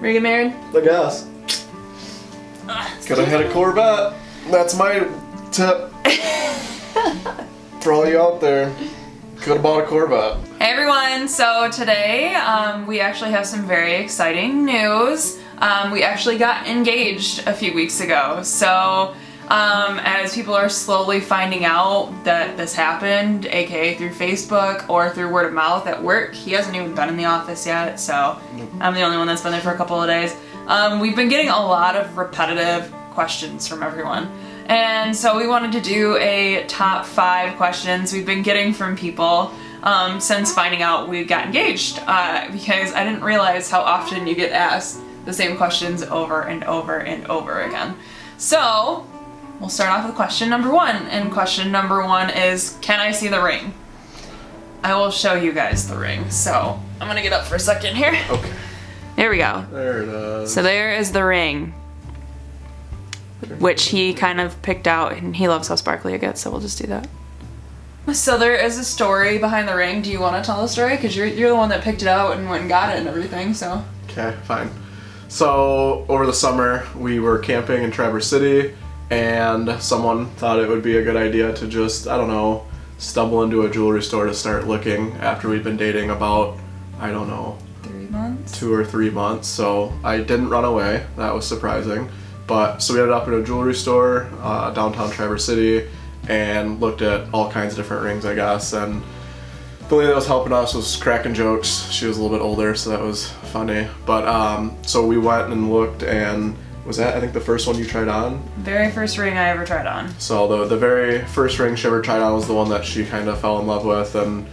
Ready to get married? I guess. Could have had a Corvette. That's my tip. For all you out there. Could have bought a Corvette. Hey everyone, so today we actually have some very exciting news. We actually got engaged a few weeks ago. So as people are slowly finding out that this happened, aka through Facebook or through word of mouth at work, he hasn't even been in the office yet, so I'm the only one that's been there for a couple of days. We've been getting a lot of repetitive questions from everyone. And so we wanted to do a top 5 questions we've been getting from people since finding out we got engaged, because I didn't realize how often you get asked the same questions over and over and over again. So we'll start off with question number 1, and question number 1 is, can I see the ring? I will show you guys the ring, so I'm gonna get up for a second here. Okay. There we go. There it is. So there is the ring, which he kind of picked out, and he loves how sparkly it gets, so we'll just do that. So there is a story behind the ring. Do you want to tell the story? Because you're the one that picked it out and went and got it and everything, so. Okay, fine. So over the summer, we were camping in Traverse City, and someone thought it would be a good idea to just, I don't know, stumble into a jewelry store to start looking after we'd been dating about, I don't know, 3 months? 2 or 3 months. So I didn't run away. That was surprising. But so we ended up in a jewelry store downtown Traverse City and looked at all kinds of different rings, I guess. And the lady that was helping us was cracking jokes. She was a little bit older, so that was funny. But so we went and looked, and was that, I think, the first one you tried on? Very first ring I ever tried on. So the very first ring she ever tried on was the one that she kind of fell in love with and,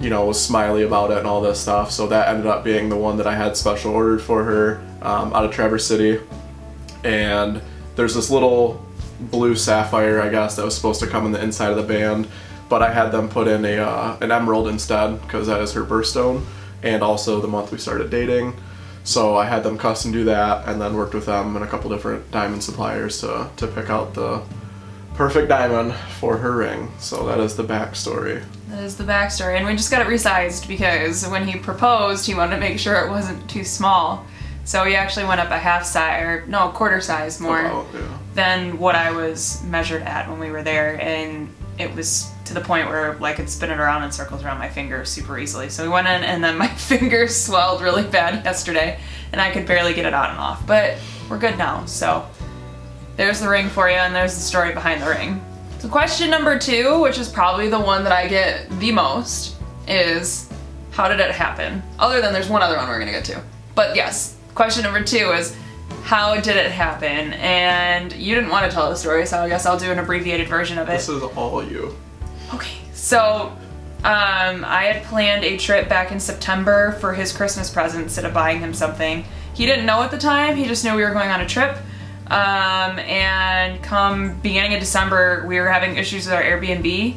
you know, was smiley about it and all this stuff. So that ended up being the one that I had special ordered for her out of Traverse City. And there's this little blue sapphire, I guess, that was supposed to come in the inside of the band, but I had them put in an emerald instead, because that is her birthstone and also the month we started dating. So I had them custom do that, and then worked with them and a couple different diamond suppliers to pick out the perfect diamond for her ring. So that is the backstory. That is the backstory, and we just got it resized because when he proposed, he wanted to make sure it wasn't too small. So he actually went up a half size, or no, a quarter size more than what I was measured at when we were there, and it was to the point where like it'd spin it around in circles around my finger super easily. So we went in, and then my fingers swelled really bad yesterday, and I could barely get it on and off, but we're good now. So there's the ring for you, and there's the story behind the ring. So question number 2, which is probably the one that I get the most, is how did it happen? Other than there's one other one we're gonna get to, but yes. Question number 2 is, how did it happen? And you didn't want to tell the story, so I guess I'll do an abbreviated version of it. This is all you. Okay, so I had planned a trip back in September for his Christmas present instead of buying him something. He didn't know at the time, he just knew we were going on a trip. And come beginning of December, we were having issues with our Airbnb.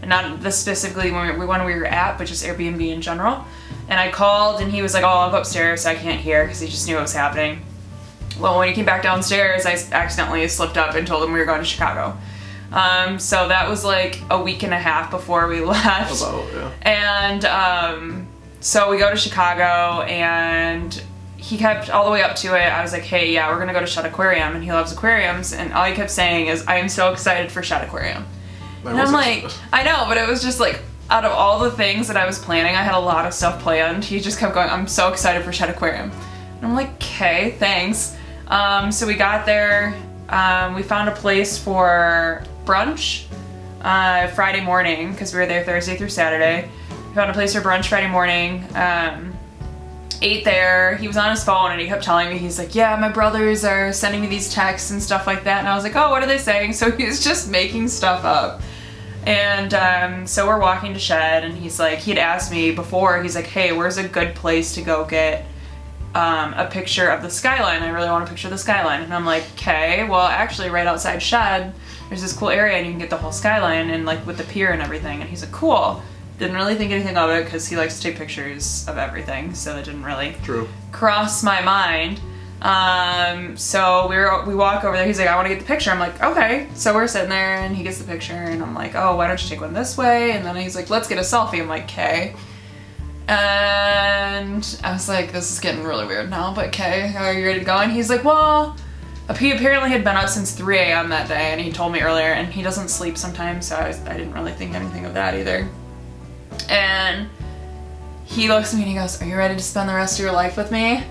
Not this specifically when we were at, but just Airbnb in general. And I called, and he was like, oh, I'll go upstairs so I can't hear, because he just knew what was happening. Well, when he came back downstairs, I accidentally slipped up and told him we were going to Chicago. So that was like a week and a half before we left. About, yeah. And so we go to Chicago, and he kept all the way up to it. I was like, hey, yeah, we're going to go to Shedd Aquarium, and he loves aquariums. And all he kept saying is, I am so excited for Shedd Aquarium. And I'm like, I know, but it was just like, out of all the things that I was planning, I had a lot of stuff planned. He just kept going, I'm so excited for Shedd Aquarium. And I'm like, okay, thanks. So we got there, we found a place for brunch Friday morning, because we were there Thursday through Saturday. We found a place for brunch Friday morning, ate there. He was on his phone, and he kept telling me, he's like, yeah, my brothers are sending me these texts and stuff like that. And I was like, oh, what are they saying? So he was just making stuff up. And so we're walking to Shedd, and he's like, he'd asked me before, he's like, hey, where's a good place to go get a picture of the skyline? I really want a picture of the skyline. And I'm like, okay, well, actually right outside Shedd, there's this cool area, and you can get the whole skyline, and like with the pier and everything. And he's like, cool. Didn't really think anything of it, because he likes to take pictures of everything, so that didn't really cross my mind. So we walk over there, he's like, I want to get the picture. I'm like, okay. So we're sitting there, and he gets the picture, and I'm like, oh, why don't you take one this way? And then he's like, let's get a selfie. I'm like, okay. And I was like, this is getting really weird now, but okay, are you ready to go? And he's like, well, he apparently had been up since 3 a.m. that day, and he told me earlier, and he doesn't sleep sometimes, so I didn't really think anything of that either. And he looks at me and he goes, are you ready to spend the rest of your life with me?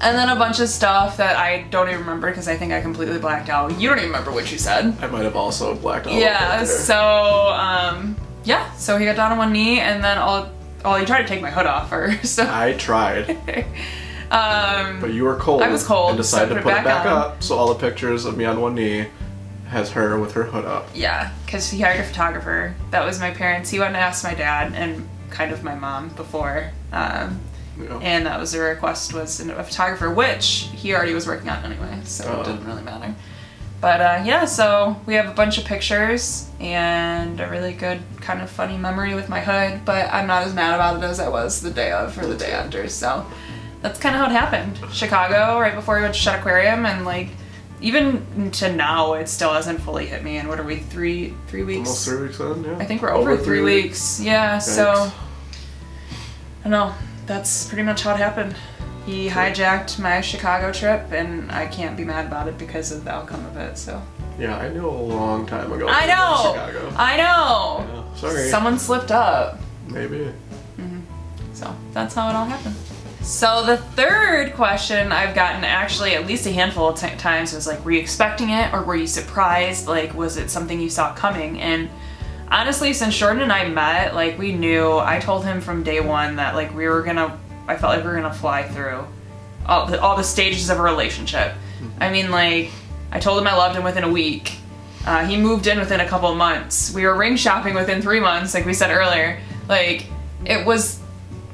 And then a bunch of stuff that I don't even remember because I think I completely blacked out. You don't even remember what you said. I might have also blacked out. Yeah, so he got down on one knee, and then he tried to take my hood off first. So. I tried. But you were cold. I was cold. And decided to put it back on. up, so all the pictures of me on one knee has her with her hood up. Yeah, because he hired a photographer. That was my parents. He went and asked my dad and kind of my mom before. And that was the request, was a photographer, which he already was working on anyway, so it didn't really matter. But so we have a bunch of pictures and a really good kind of funny memory with my hood, but I'm not as mad about it as I was the day of or the day after, so that's kind of how it happened. Chicago, right before we went to Shut Aquarium, and like, even to now, it still hasn't fully hit me, and what are we, 3 weeks? Almost 3 weeks in, yeah. I think we're over 3 weeks. Yeah, Thanks. So, I don't know, that's pretty much how it happened. He hijacked my Chicago trip, and I can't be mad about it because of the outcome of it, so. Yeah, I knew a long time ago. I know! Chicago. I know! Yeah, sorry. Someone slipped up. Maybe. So, that's how it all happened. So the third question I've gotten actually at least a handful of times was like, were you expecting it or were you surprised? Like, was it something you saw coming? And honestly, since Jordan and I met, like, we knew, I told him from day one that like I felt like we were gonna fly through all the stages of a relationship. I mean, like, I told him I loved him within a week. He moved in within a couple of months. We were ring shopping within 3 months, like we said earlier. Like, it was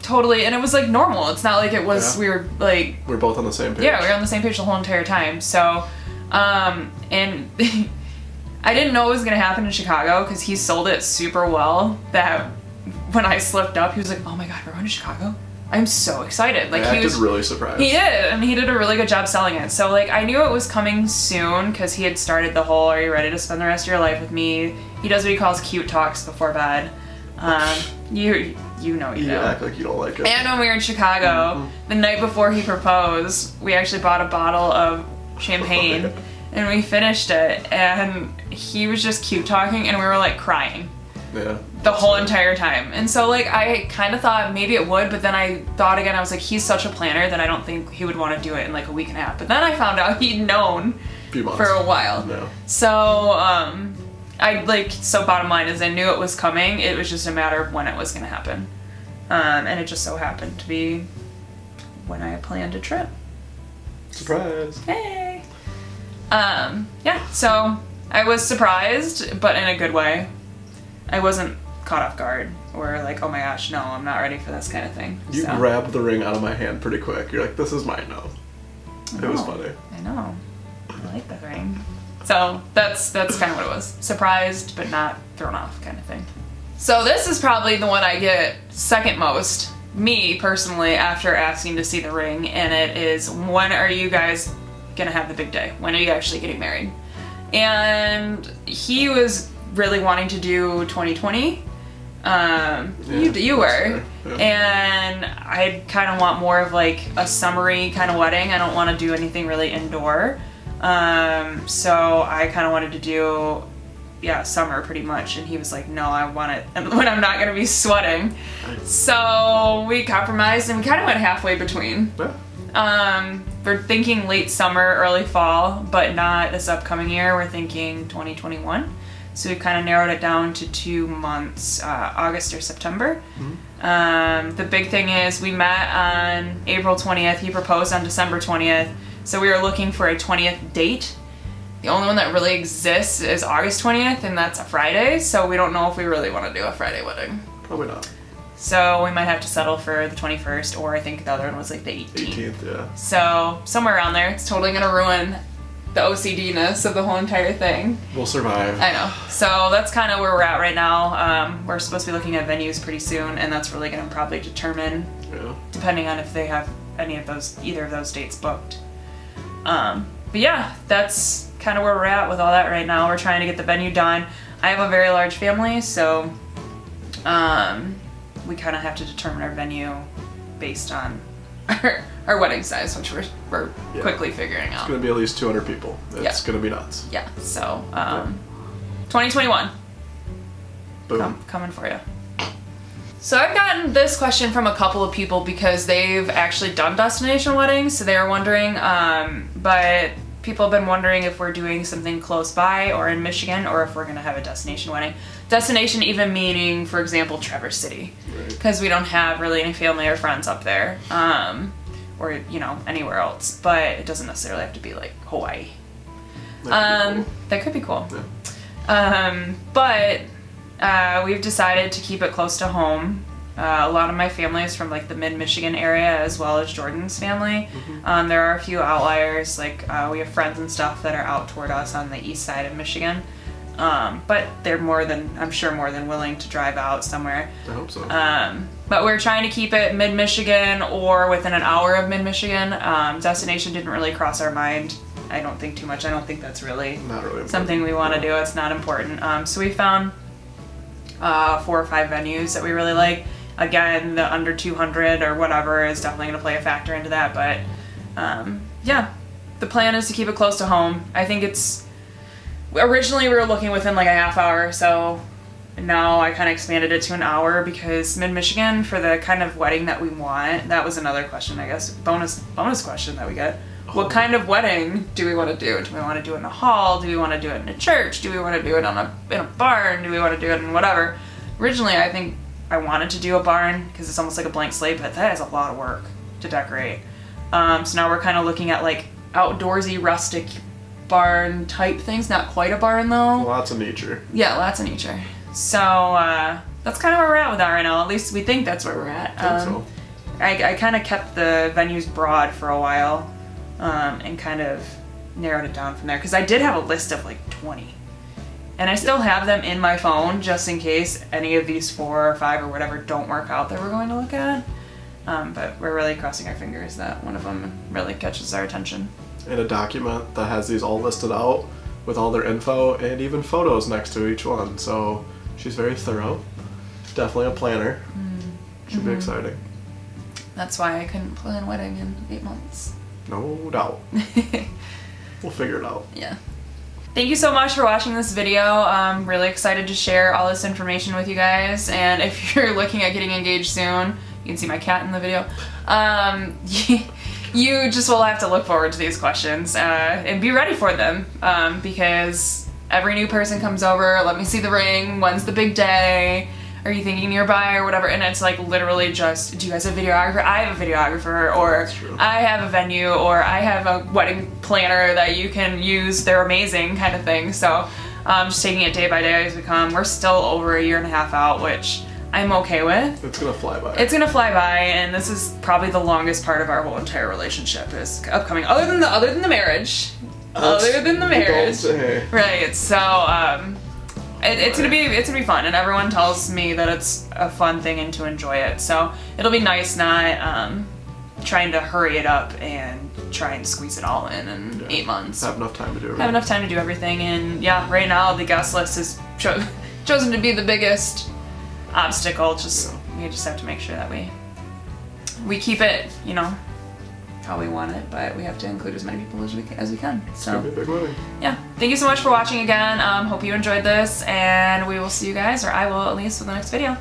totally, and it was like normal. It's not like it was, we were like... We're both on the same page. Yeah, we were on the same page the whole entire time. So, and I didn't know it was gonna happen in Chicago because he sold it super well, that when I slipped up, he was like, oh my God, we're going to Chicago? I'm so excited. Like, he was really surprised. He did, and he did a really good job selling it. So like, I knew it was coming soon because he had started the whole, are you ready to spend the rest of your life with me? He does what he calls cute talks before bed. You know. act like you don't like it. And when we were in Chicago, the night before he proposed, we actually bought a bottle of champagne, and we finished it, and he was just cute talking, and we were like crying. Yeah. The whole entire time. And so like, I kind of thought maybe it would, but then I thought again, I was like, he's such a planner that I don't think he would want to do it in like a week and a half. But then I found out he'd known for a while. No. So, so bottom line is I knew it was coming. It was just a matter of when it was going to happen. And it just so happened to be when I planned a trip. Surprise. Hey. So I was surprised, but in a good way. I wasn't caught off guard or like, oh my gosh, no, I'm not ready for this kind of thing. You grabbed the ring out of my hand pretty quick. You're like, this is mine now. It was funny. I know. I like that ring. So that's kind of what it was. Surprised, but not thrown off kind of thing. So this is probably the one I get second most, me personally, after asking to see the ring, and it is, when are you guys gonna have the big day? When are you actually getting married? And he was really wanting to do 2020. You were. Yeah. And I kind of want more of like a summery kind of wedding. I don't want to do anything really indoor. So I kind of wanted to do, summer pretty much. And he was like, no, I want it when I'm not going to be sweating. So we compromised and we kind of went halfway between. Yeah. We're thinking late summer, early fall, but not this upcoming year. We're thinking 2021. So we've kind of narrowed it down to 2 months, August or September. The big thing is we met on April 20th. He proposed on December 20th. So we were looking for a 20th date. The only one that really exists is August 20th, and that's a Friday. So we don't know if we really want to do a Friday wedding. Probably not. So we might have to settle for the 21st, or I think the other one was like the 18th. 18th, yeah. So somewhere around there. It's totally going to ruin the OCD-ness of the whole entire thing. We'll survive. I know. So that's kind of where we're at right now. We're supposed to be looking at venues pretty soon, and that's really going to probably determine, depending on if they have either of those dates booked. But yeah, that's kind of where we're at with all that right now. We're trying to get the venue done. I have a very large family, so we kind of have to determine our venue based on our wedding size, which we're quickly figuring out. It's going to be at least 200 people. It's going to be nuts. Yeah, so 2021. Boom. Coming for you. So I've gotten this question from a couple of people because they've actually done destination weddings, so they were wondering, but people have been wondering if we're doing something close by or in Michigan, or if we're going to have a destination wedding. Destination even meaning, for example, Traverse City, because we don't have really any family or friends up there, or, you know, anywhere else, but it doesn't necessarily have to be like Hawaii. That could be cool. Yeah. But we've decided to keep it close to home. A lot of my family is from like the mid-Michigan area, as well as Jordan's family. There are a few outliers, like we have friends and stuff that are out toward us on the east side of Michigan. But they're I'm sure more than willing to drive out somewhere. I hope so. But we're trying to keep it mid-Michigan or within an hour of mid-Michigan. Destination didn't really cross our mind. I don't think too much. I don't think that's really something we want to do. It's not important. So we found 4 or 5 venues that we really like. Again, the under 200 or whatever is definitely going to play a factor into that. But yeah, the plan is to keep it close to home. I think originally we were looking within like a half hour or so. Now I kind of expanded it to an hour because mid-Michigan, for the kind of wedding that we want, that was another question, I guess, bonus question that we get. What kind of wedding do we want to do? Do we want to do it in a hall? Do we want to do it in a church? Do we want to do it in a barn? Do we want to do it in whatever? Originally, I think I wanted to do a barn because it's almost like a blank slate, but that is a lot of work to decorate. So now we're kind of looking at like outdoorsy, rustic barn type things. Not quite a barn though. Lots of nature. Yeah, lots of nature. So that's kind of where we're at with that right now. At least we think that's where we're at. I think so. I kind of kept the venues broad for a while. And kind of narrowed it down from there, because I did have a list of like 20, and I still have them in my phone just in case any of these 4 or 5 or whatever don't work out that we're going to look at. But we're really crossing our fingers that one of them really catches our attention. And a document that has these all listed out with all their info and even photos next to each one. So she's very thorough. Definitely a planner. Should be exciting. That's why I couldn't plan a wedding in 8 months. No doubt. We'll figure it out. Yeah. Thank you so much for watching this video. I'm really excited to share all this information with you guys. And if you're looking at getting engaged soon, you can see my cat in the video. You just will have to look forward to these questions and be ready for them, because every new person comes over, let me see the ring, when's the big day? Are you thinking nearby or whatever? And it's like literally just, do you guys have a videographer? I have a videographer, or I have a venue, or I have a wedding planner that you can use. They're amazing, kind of thing. So just taking it day by day as we come. We're still over 1.5 years out, which I'm okay with. It's gonna fly by. It's gonna fly by, and this is probably the longest part of our whole entire relationship is upcoming, other than the marriage. Right. So it's gonna be fun, and everyone tells me that it's a fun thing and to enjoy it. So it'll be nice not trying to hurry it up and try and squeeze it all in 8 months. Have enough time to do everything. Have enough time to do everything, and yeah, right now the guest list is chosen to be the biggest obstacle. We just have to make sure that we keep it, you know, how we want it, but we have to include as many people as we can. So it's gonna be a big wedding. Yeah, thank you so much for watching again. Hope you enjoyed this, and we will see you guys, or I will at least, with the next video.